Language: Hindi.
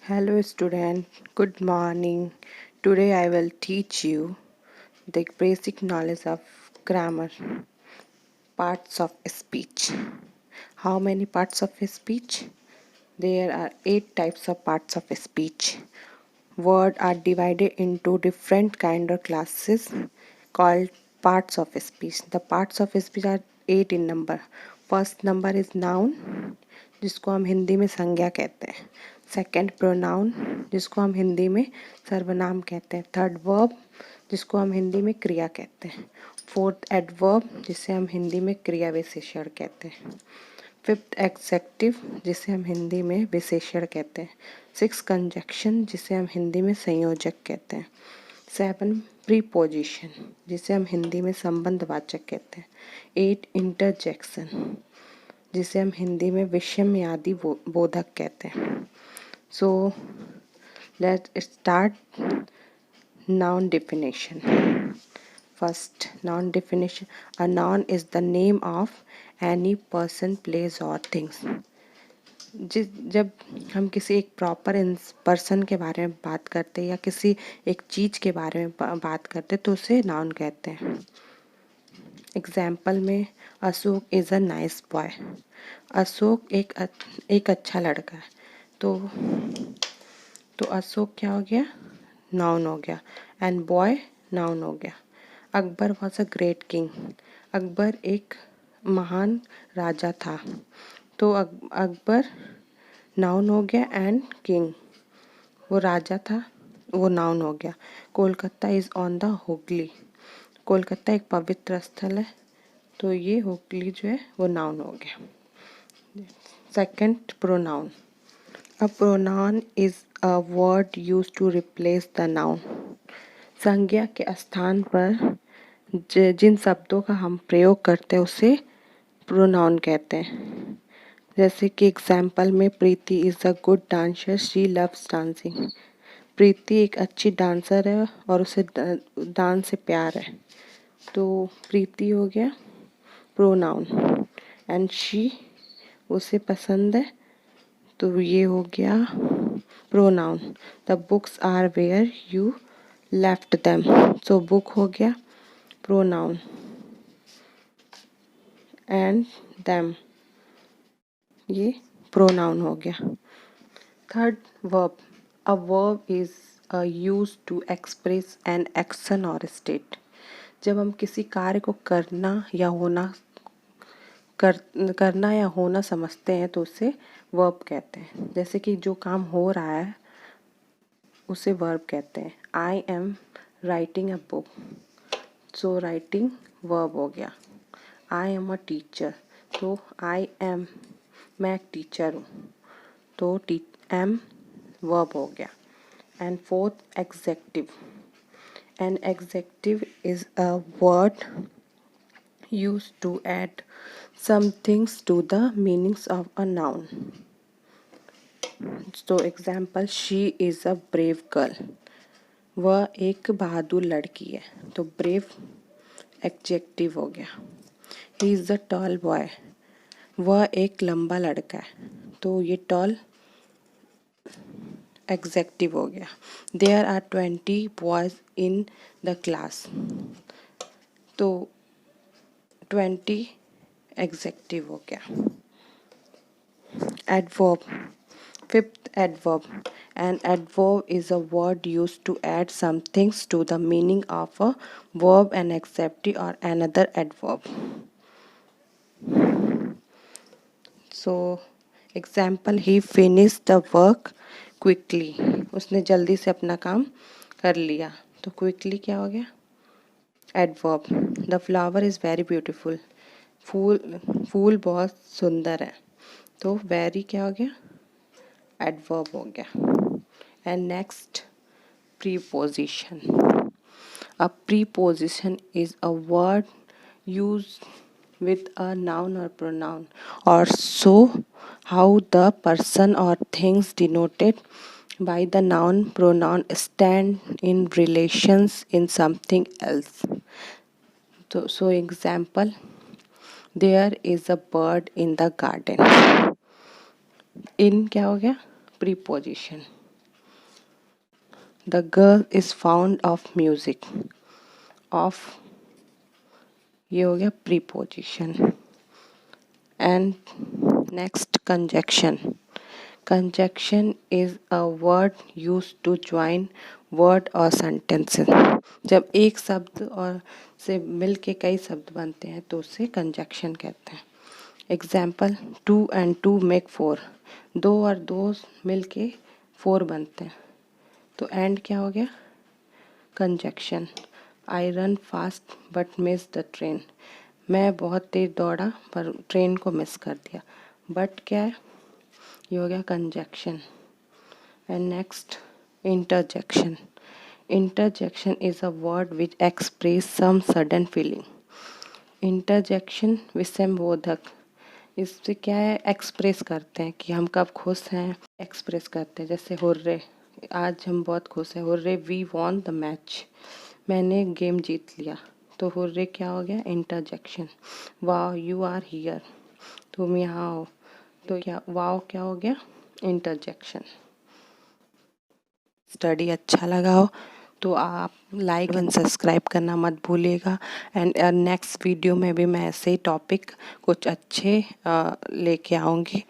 Hello student, good morning. Today I will teach you the basic knowledge of grammar, parts of speech. How many parts of speech? There are 8 types of parts of speech. Words are divided into different kind of classes called parts of speech. The parts of speech are 8 in number. First number is noun, जिसको हम हिंदी में संज्ञा कहते हैं. सेकंड प्रोनाउन, जिसको हम हिंदी में सर्वनाम कहते हैं. थर्ड वर्ब, जिसको हम हिंदी में क्रिया कहते हैं. फोर्थ एडवर्ब, जिसे हम हिंदी में क्रिया विशेषण कहते हैं. फिफ्थ एग्जेक्टिव, जिसे हम हिंदी में विशेषण कहते हैं. सिक्स कंजक्शन, जिसे हम हिंदी में संयोजक कहते हैं. सेवन प्रीपोजिशन, जिसे हम हिंदी में संबंधवाचक कहते हैं. एट इंटरजेक्शन, जिसे हम हिंदी में विषमयादि बोधक कहते हैं. So let start noun definition. First, noun definition. A noun is the name of any person, place or things. जब हम किसी एक प्रॉपर पर्सन के बारे में बात करते हैं या किसी एक चीज़ के बारे में बात करते हैं तो उसे नाउन कहते हैं. एग्जाम्पल में Ashok is a nice boy. Ashok एक अच्छा लड़का है. तो अशोक क्या हो गया? नाउन हो गया. एंड बॉय नाउन हो गया. Akbar was a great king. Akbar एक महान राजा था. तो अकबर नाउन हो गया एंड किंग वो राजा था, वो नाउन हो गया. Kolkata is on the Hooghly. Kolkata एक पवित्र स्थल है, तो ये हुगली जो है वो नाउन हो गया. Second, pronoun. A pronoun is a word use to replace the noun. संज्ञा के स्थान पर जिन शब्दों का हम प्रयोग करते हैं उसे प्रोनाउन कहते हैं. जैसे कि एग्जाम्पल में Preeti is a good dancer, she loves dancing. Preeti एक अच्छी डांसर है और उसे डांस से प्यार है. तो प्रीति हो गया प्रोनाउन. एंड शी उसे पसंद है, तो ये हो गया pronoun. The books are where you left them. So book हो गया प्रोनाउन. एंड देम ये प्रोनाउन हो गया. Third, verb. A verb is use to express an action और स्टेट. जब हम किसी कार्य को करना या होना समझते हैं तो उसे वर्ब कहते हैं. जैसे कि जो काम हो रहा है उसे वर्ब कहते हैं. I am writing a book. So writing verb हो गया. I am a teacher. तो आई एम मैं एक टीचर हूँ, तो एम वर्ब हो गया. And fourth, adjective. An adjective is a word used to add some things to the meanings of a noun. So example, she is a brave girl. वह एक बहादुर लड़की है, तो ब्रेव एडजेक्टिव हो गया. He is a tall boy. वह एक लंबा लड़का है, तो ये टॉल एग्जेक्टिव हो गया. There are 20 boys in the class. तो 20 एग्जेक्टिव हो गया. Adverb. Fifth, adverb. An adverb is a word used to add some things to the meaning of a verb, an adjective or another adverb. So, example, he finished the work quickly. उसने जल्दी से अपना काम कर लिया. तो quickly क्या हो गया? Adverb. The flower is very beautiful. फूल बहुत सुंदर है. तो very क्या हो गया? Adverb हो गया. And next, preposition. A preposition is a word used with a noun or pronoun, or so how the person or things denoted by the noun pronoun stand in relations in something else. So example, there is a bird in the garden. In क्या हो गया? Preposition. The girl is fond of music. Of ये हो गया preposition. And next conjunction. Conjunction is a word use to join word और सेंटेंसेस। जब एक शब्द और से मिल के कई शब्द बनते हैं तो उसे कंजक्शन कहते हैं। Example, 2 and 2 make 4। दो और दो मिल के 4 बनते हैं, तो एंड क्या हो गया? Conjunction. I run fast but miss the train. मैं बहुत तेज दौड़ा पर ट्रेन को मिस कर दिया। बट क्या है? ये हो गया conjunction. And next, interjection. Interjection is a word which express some sudden feeling. Interjection विषमबोधक। इससे क्या है? एक्सप्रेस करते हैं कि हम कब खुश हैं, एक्सप्रेस करते हैं। जैसे हुर्रे, आज हम बहुत खुश हैं, hurray we won the match. मैंने गेम जीत लिया, तो हुर्रे क्या हो गया? Interjection. Wow you are here, तुम यहाँ हो, तो क्या वाओ क्या हो गया? इंटरजेक्शन। स्टडी अच्छा लगा हो तो आप लाइक एंड सब्सक्राइब करना मत भूलिएगा। एंड नेक्स्ट वीडियो में भी मैं ऐसे ही टॉपिक कुछ अच्छे लेके आऊँगी।